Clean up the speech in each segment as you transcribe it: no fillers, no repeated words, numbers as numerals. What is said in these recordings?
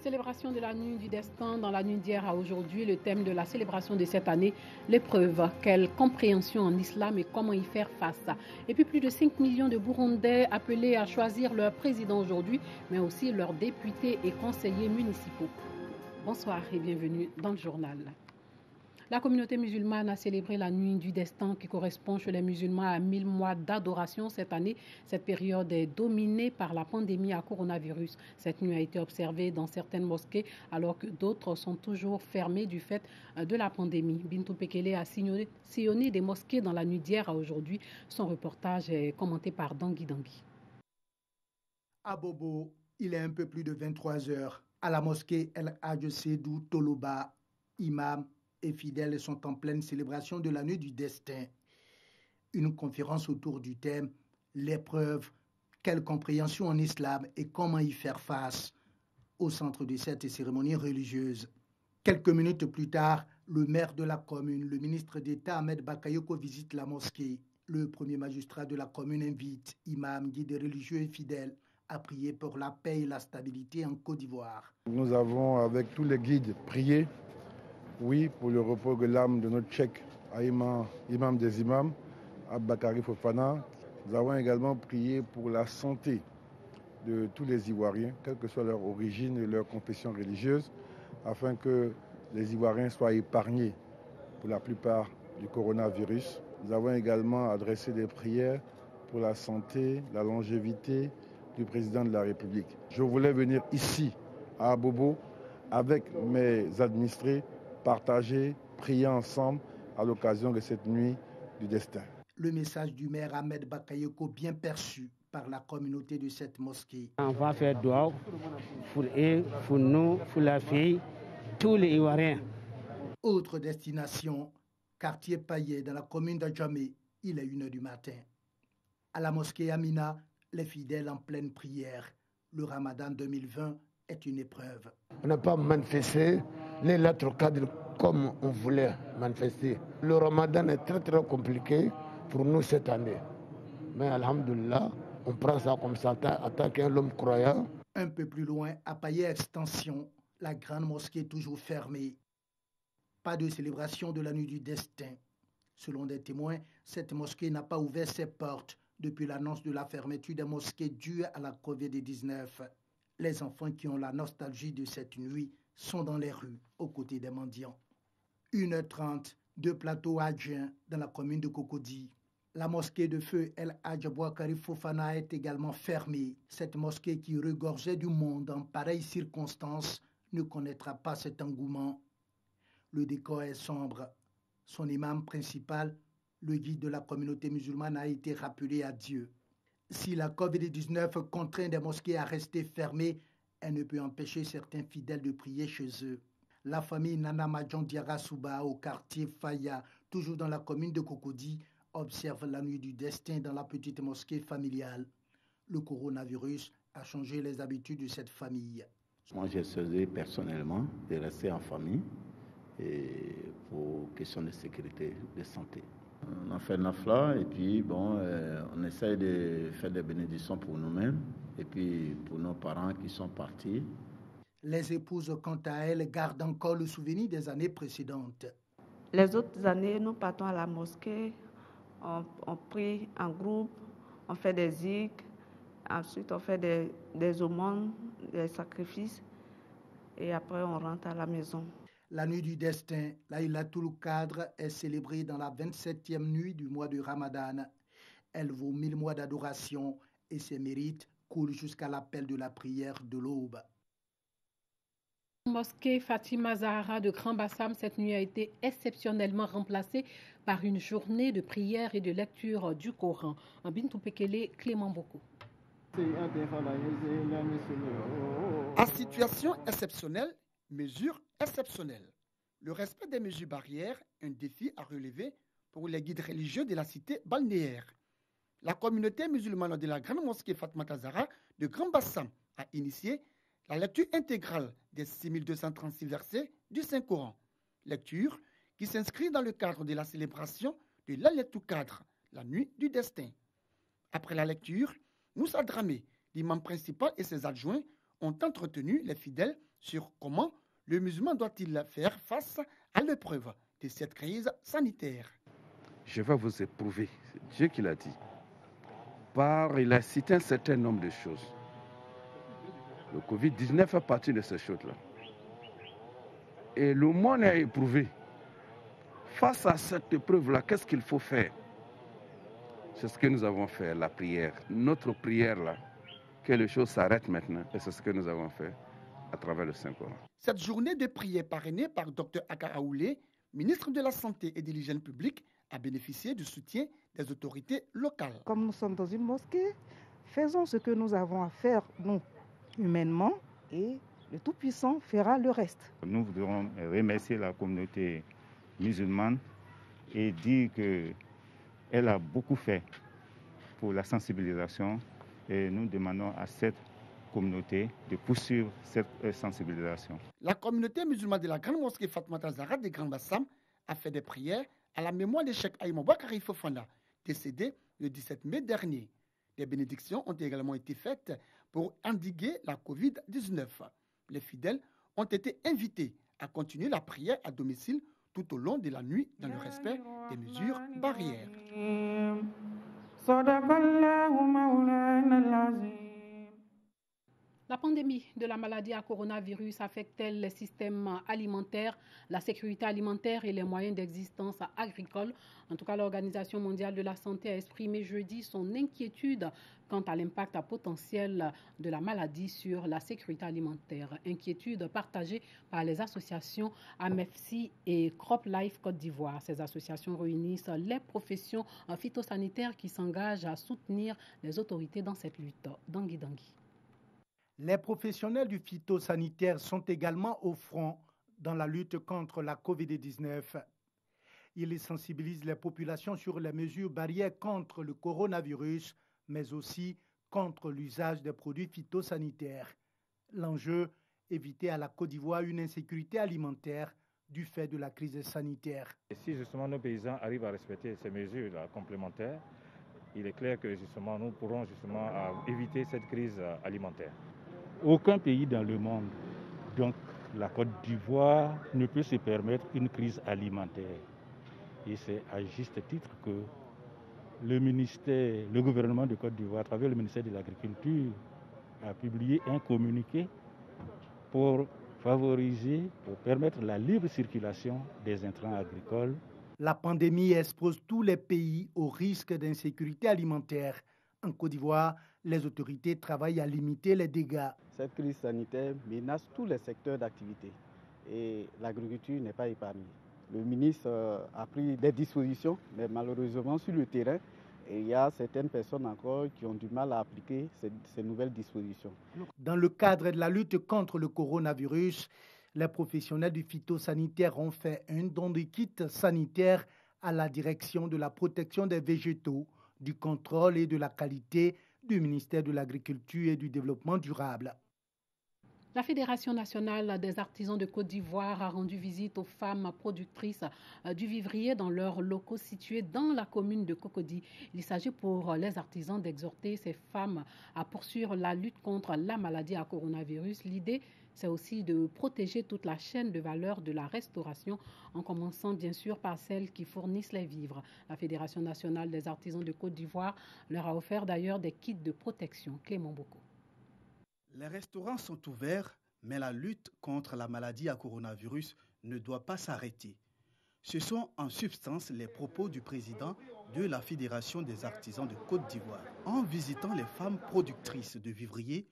Célébration de la nuit du destin. Dans la nuit d'hier à aujourd'hui, le thème de la célébration de cette année, l'épreuve. Quelle compréhension en islam et comment y faire face. Et puis plus de 5 millions de Burundais appelés à choisir leur président aujourd'hui, mais aussi leurs députés et conseillers municipaux. Bonsoir et bienvenue dans le journal. La communauté musulmane a célébré la nuit du destin qui correspond chez les musulmans à 1000 mois d'adoration cette année. Cette période est dominée par la pandémie à coronavirus. Cette nuit a été observée dans certaines mosquées alors que d'autres sont toujours fermées du fait de la pandémie. Bintou Pekele a sillonné des mosquées dans la nuit d'hier à aujourd'hui. Son reportage est commenté par Dangui Dangui. À Bobo, il est un peu plus de 23 heures. À la mosquée El Hadj Seydou Toloba, imam et fidèles sont en pleine célébration de la nuit du destin. Une conférence autour du thème « L'épreuve, quelle compréhension en islam et comment y faire face » au centre de cette cérémonie religieuse. Quelques minutes plus tard, le maire de la commune, le ministre d'État Ahmed Bakayoko visite la mosquée. Le premier magistrat de la commune invite imams, guides religieux et fidèles à prier pour la paix et la stabilité en Côte d'Ivoire. Nous avons avec tous les guides prié. Oui, pour le repos de l'âme de notre cheikh, imam des imams, Aboubakary Fofana. Nous avons également prié pour la santé de tous les Ivoiriens, quelle que soit leur origine et leur confession religieuse, afin que les Ivoiriens soient épargnés pour la plupart du coronavirus. Nous avons également adressé des prières pour la santé, la longévité du président de la République. Je voulais venir ici, à Abobo, avec mes administrés, partager, prier ensemble à l'occasion de cette nuit du destin. Le message du maire Ahmed Bakayoko bien perçu par la communauté de cette mosquée. On va faire doigt pour eux, pour nous, pour la fille, tous les Ivoiriens. Autre destination, quartier Paillet dans la commune d'Adjamé, il est 1h du matin. À la mosquée Amina, les fidèles en pleine prière. Le Ramadan 2020 est une épreuve. On n'a pas manifesté les lettres cadres comme on voulait manifester. Le Ramadan est très très compliqué pour nous cette année. Mais alhamdoulilah, on prend ça comme ça en tant qu'un homme croyant. Un peu plus loin, à Paillet Extension, la grande mosquée toujours fermée. Pas de célébration de la nuit du destin. Selon des témoins, cette mosquée n'a pas ouvert ses portes depuis l'annonce de la fermeture des mosquées due à la Covid-19. Les enfants qui ont la nostalgie de cette nuit sont dans les rues, aux côtés des mendiants. 1h30, 2 plateaux adjoints dans la commune de Cocody. La mosquée de feu El Hadj Aboubakary Fofana est également fermée. Cette mosquée qui regorgeait du monde en pareilles circonstances ne connaîtra pas cet engouement. Le décor est sombre. Son imam principal, le guide de la communauté musulmane, a été rappelé à Dieu. Si la Covid-19 contraint des mosquées à rester fermées, elle ne peut empêcher certains fidèles de prier chez eux. La famille Nana Madjan Diara Souba au quartier Faya, toujours dans la commune de Cocody, observe la nuit du destin dans la petite mosquée familiale. Le coronavirus a changé les habitudes de cette famille. Moi, j'ai choisi personnellement de rester en famille et pour question de sécurité, de santé. On a fait nafla et puis on essaye de faire des bénédictions pour nous-mêmes et puis pour nos parents qui sont partis. Les épouses, quant à elles, gardent encore le souvenir des années précédentes. Les autres années, nous partons à la mosquée, on prie en groupe, on fait des zikrs, ensuite on fait des aumônes, des sacrifices et après on rentre à la maison. La nuit du destin, Laylatul Qadr, est célébrée dans la 27e nuit du mois de Ramadan. Elle vaut 1000 mois d'adoration et ses mérites coulent jusqu'à l'appel de la prière de l'aube. Mosquée Fatima Zahra de Grand Bassam, cette nuit a été exceptionnellement remplacée par une journée de prière et de lecture du Coran. Bintou Pekele, Clément Boko. En situation exceptionnelle, mesures exceptionnelles. Le respect des mesures barrières, un défi à relever pour les guides religieux de la cité balnéaire. La communauté musulmane de la grande mosquée Fatima Zahra de Grand Bassam a initié la lecture intégrale des 6236 versets du Saint-Coran. Lecture qui s'inscrit dans le cadre de la célébration de Laylatul Qadr, la nuit du destin. Après la lecture, Moussa Dramé, l'imam principal et ses adjoints ont entretenu les fidèles sur comment le musulman doit-il faire face à l'épreuve de cette crise sanitaire. Je vais vous éprouver, c'est Dieu qui l'a dit. Il a cité un certain nombre de choses. Le Covid-19 fait partie de ces choses-là. Et le monde est éprouvé. Face à cette épreuve-là, qu'est-ce qu'il faut faire? C'est ce que nous avons fait, la prière. Notre prière-là, que les choses s'arrêtent maintenant. Et c'est ce que nous avons fait à travers le Saint-Coran. Cette journée de prière parrainée par Dr Aka Aoulé, ministre de la Santé et de l'Hygiène publique, a bénéficié du soutien des autorités locales. Comme nous sommes dans une mosquée, faisons ce que nous avons à faire, nous, humainement, et le Tout-Puissant fera le reste. Nous voudrons remercier la communauté musulmane et dire qu'elle a beaucoup fait pour la sensibilisation et nous demandons à cette communauté de poursuivre cette sensibilisation. La communauté musulmane de la Grande Mosquée Fatoumata Zahra de Grand Bassam a fait des prières à la mémoire de Cheikh Aïma Bakari Fofana, décédé le 17 mai dernier. Des bénédictions ont également été faites pour endiguer la Covid-19. Les fidèles ont été invités à continuer la prière à domicile tout au long de la nuit dans le respect des mesures barrières. La pandémie de la maladie à coronavirus affecte-t-elle les systèmes alimentaires, la sécurité alimentaire et les moyens d'existence agricole? En tout cas, l'Organisation mondiale de la santé a exprimé jeudi son inquiétude quant à l'impact potentiel de la maladie sur la sécurité alimentaire. Inquiétude partagée par les associations AMEFSI et CropLife Côte d'Ivoire. Ces associations réunissent les professions phytosanitaires qui s'engagent à soutenir les autorités dans cette lutte. Dangui Dangui. Les professionnels du phytosanitaire sont également au front dans la lutte contre la COVID-19. Ils sensibilisent les populations sur les mesures barrières contre le coronavirus, mais aussi contre l'usage des produits phytosanitaires. L'enjeu, éviter à la Côte d'Ivoire une insécurité alimentaire du fait de la crise sanitaire. Et si justement nos paysans arrivent à respecter ces mesures complémentaires, il est clair que justement nous pourrons justement éviter cette crise alimentaire. Aucun pays dans le monde, donc la Côte d'Ivoire, ne peut se permettre une crise alimentaire. Et c'est à juste titre que le gouvernement de Côte d'Ivoire, à travers le ministère de l'Agriculture, a publié un communiqué pour favoriser, pour permettre la libre circulation des intrants agricoles. La pandémie expose tous les pays au risque d'insécurité alimentaire. En Côte d'Ivoire, les autorités travaillent à limiter les dégâts. Cette crise sanitaire menace tous les secteurs d'activité et l'agriculture n'est pas épargnée. Le ministre a pris des dispositions, mais malheureusement sur le terrain, il y a certaines personnes encore qui ont du mal à appliquer ces nouvelles dispositions. Dans le cadre de la lutte contre le coronavirus, les professionnels du phytosanitaire ont fait un don de kits sanitaires à la direction de la protection des végétaux, du contrôle et de la qualité du ministère de l'Agriculture et du Développement durable. La Fédération nationale des artisans de Côte d'Ivoire a rendu visite aux femmes productrices du vivrier dans leurs locaux situés dans la commune de Cocody. Il s'agit pour les artisans d'exhorter ces femmes à poursuivre la lutte contre la maladie à coronavirus. L'idée, c'est aussi de protéger toute la chaîne de valeur de la restauration, en commençant bien sûr par celles qui fournissent les vivres. La Fédération nationale des artisans de Côte d'Ivoire leur a offert d'ailleurs des kits de protection. Clément Boko. Les restaurants sont ouverts, mais la lutte contre la maladie à coronavirus ne doit pas s'arrêter. Ce sont en substance les propos du président de la Fédération des artisans de Côte d'Ivoire. En visitant les femmes productrices de vivriers,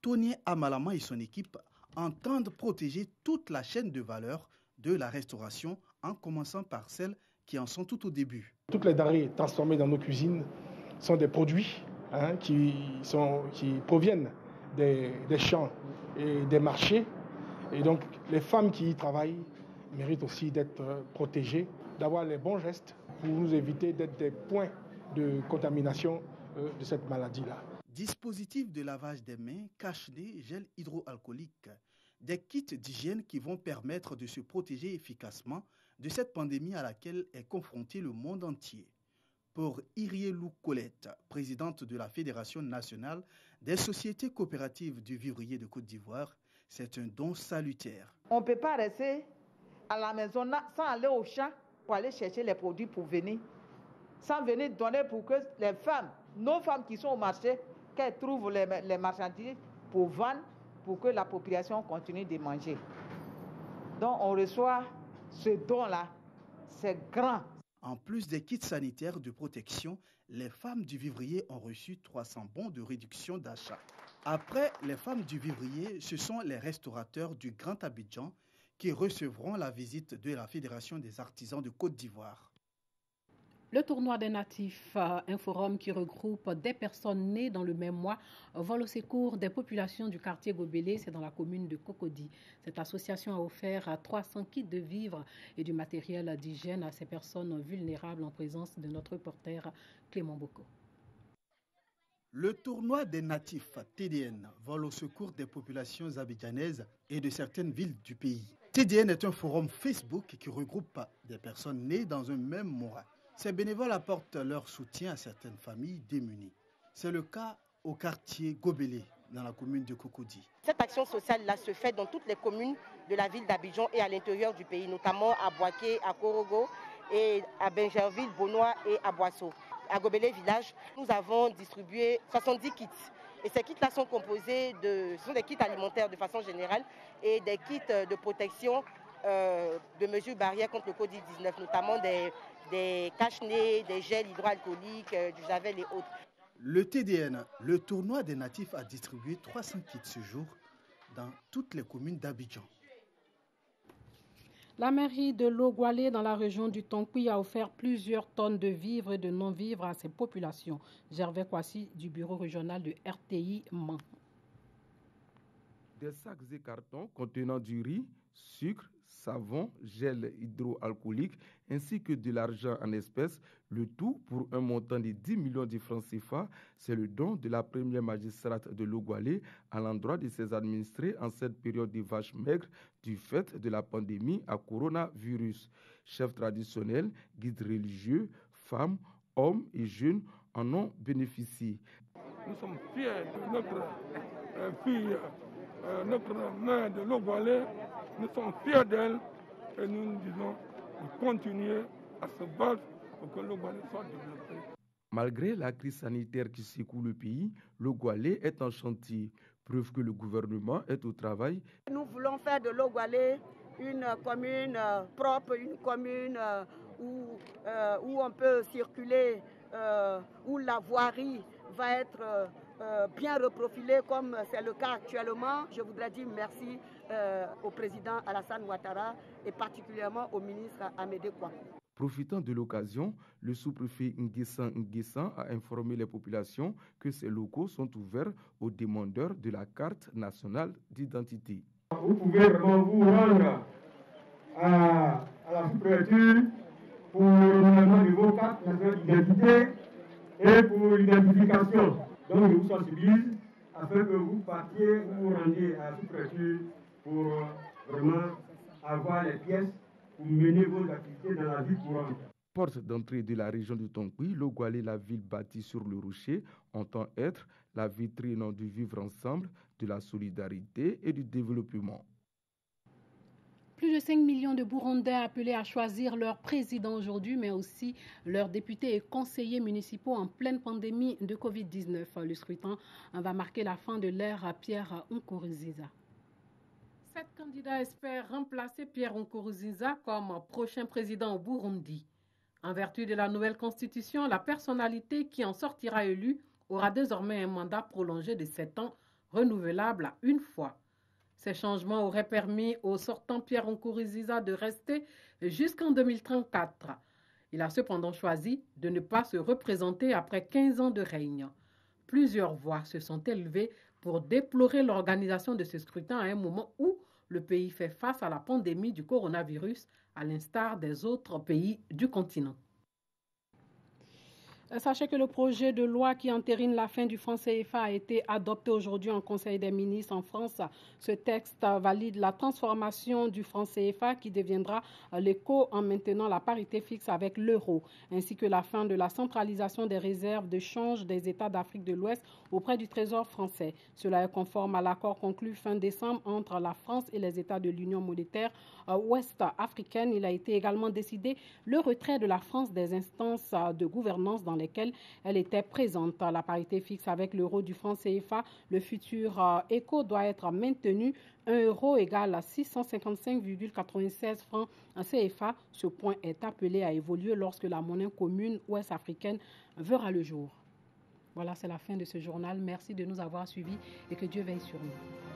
Tony Amalama et son équipe entendent protéger toute la chaîne de valeur de la restauration, en commençant par celles qui en sont tout au début. Toutes les denrées transformées dans nos cuisines sont des produits qui proviennent des champs et des marchés. Et donc, les femmes qui y travaillent méritent aussi d'être protégées, d'avoir les bons gestes pour nous éviter d'être des points de contamination de cette maladie-là. Dispositifs de lavage des mains, cache-nez, gel hydroalcoolique, des kits d'hygiène qui vont permettre de se protéger efficacement de cette pandémie à laquelle est confronté le monde entier. Pour Irielou Colette, présidente de la Fédération nationale des sociétés coopératives du vivrier de Côte d'Ivoire, C'est un don salutaire. On ne peut pas rester à la maison sans aller au champ pour aller chercher les produits pour venir. Sans venir donner pour que les femmes, nos femmes qui sont au marché, qu'elles trouvent les marchandises pour vendre, pour que la population continue de manger. Donc on reçoit ce don-là, c'est grand. En plus des kits sanitaires de protection, les femmes du vivrier ont reçu 300 bons de réduction d'achat. Après les femmes du vivrier, ce sont les restaurateurs du Grand Abidjan qui recevront la visite de la Fédération des artisans de Côte d'Ivoire. Le tournoi des natifs, un forum qui regroupe des personnes nées dans le même mois, vole au secours des populations du quartier Gobélé, c'est dans la commune de Cocody. Cette association a offert 300 kits de vivres et du matériel d'hygiène à ces personnes vulnérables en présence de notre reporter Clément Boko. Le tournoi des natifs, TDN, vole au secours des populations abidjanaises et de certaines villes du pays. TDN est un forum Facebook qui regroupe des personnes nées dans un même mois. Ces bénévoles apportent leur soutien à certaines familles démunies. C'est le cas au quartier Gobélé, dans la commune de Cocody. Cette action sociale-là se fait dans toutes les communes de la ville d'Abidjan et à l'intérieur du pays, notamment à Boaké, à Korogo, et à Benjerville, Bonois et à Boisseau. À Gobélé Village, nous avons distribué 70 kits. Et ces kits-là sont composés ce sont des kits alimentaires de façon générale et des kits de protection de mesures barrières contre le Covid-19, notamment des cache-nez, des gels hydroalcooliques, du javel et autres. Le TDN, le tournoi des natifs, a distribué 300 kits ce jour dans toutes les communes d'Abidjan. La mairie de Logoualé, dans la région du Tonkouy, a offert plusieurs tonnes de vivres et de non-vivres à ses populations. Gervais Kwasi du bureau régional de RTI Man. Des sacs et cartons contenant du riz, sucre, savon, gel hydroalcoolique ainsi que de l'argent en espèces, le tout pour un montant de 10 millions de francs CFA. C'est le don de la première magistrate de Logoualé à l'endroit de ses administrés en cette période de vaches maigres du fait de la pandémie à coronavirus. Chefs traditionnels, guides religieux, femmes, hommes et jeunes en ont bénéficié. Nous sommes fiers de notre fille, notre mère de Logoualé. Nous sommes fiers d'elle et nous nous disons de continuer à se battre pour que Logoualé soit développé. Malgré la crise sanitaire qui secoue le pays, Logoualé est en chantier, preuve que le gouvernement est au travail. Nous voulons faire de Logoualé une commune propre, une commune où on peut circuler, où la voirie va être bien reprofilée comme c'est le cas actuellement. Je voudrais dire merci au président Alassane Ouattara et particulièrement au ministre Amédée Kouakou. Profitant de l'occasion, le sous-préfet Nguessan a informé les populations que ces locaux sont ouverts aux demandeurs de la carte nationale d'identité. Vous pouvez vraiment vous rendre à la sous-préfecture pour le renouvellement de vos cartes nationales d'identité et pour l'identification. Donc je vous sensibilise afin que vous partiez ou vous rendiez à la sous-préfecture pour vraiment avoir les pièces pour mener vos activités dans la vie courante. Porte d'entrée de la région du Tonkouy, Logoualé, la ville bâtie sur le rocher, entend être la vitrine du vivre ensemble, de la solidarité et du développement. Plus de 5 millions de Burundais appelés à choisir leur président aujourd'hui, mais aussi leurs députés et conseillers municipaux en pleine pandémie de Covid-19. Le scrutin va marquer la fin de l'ère à Pierre Nkurunziza. 7 candidats espèrent remplacer Pierre Nkurunziza comme prochain président au Burundi. En vertu de la nouvelle constitution, la personnalité qui en sortira élue aura désormais un mandat prolongé de 7 ans, renouvelable à une fois. Ces changements auraient permis au sortant Pierre Nkurunziza de rester jusqu'en 2034. Il a cependant choisi de ne pas se représenter après 15 ans de règne. Plusieurs voix se sont élevées pour déplorer l'organisation de ce scrutin à un moment où le pays fait face à la pandémie du coronavirus, à l'instar des autres pays du continent. Sachez que le projet de loi qui entérine la fin du franc CFA a été adopté aujourd'hui en Conseil des ministres en France. Ce texte valide la transformation du franc CFA qui deviendra l'éco en maintenant la parité fixe avec l'euro, ainsi que la fin de la centralisation des réserves de change des États d'Afrique de l'Ouest auprès du Trésor français. Cela est conforme à l'accord conclu fin décembre entre la France et les États de l'Union monétaire ouest-africaine. Il a été également décidé le retrait de la France des instances de gouvernance dans lesquelles elle était présente. La parité fixe avec l'euro du franc CFA, le futur éco doit être maintenu. 1 euro égale à 655,96 francs CFA. Ce point est appelé à évoluer lorsque la monnaie commune ouest-africaine verra le jour. Voilà, c'est la fin de ce journal. Merci de nous avoir suivis et que Dieu veille sur nous.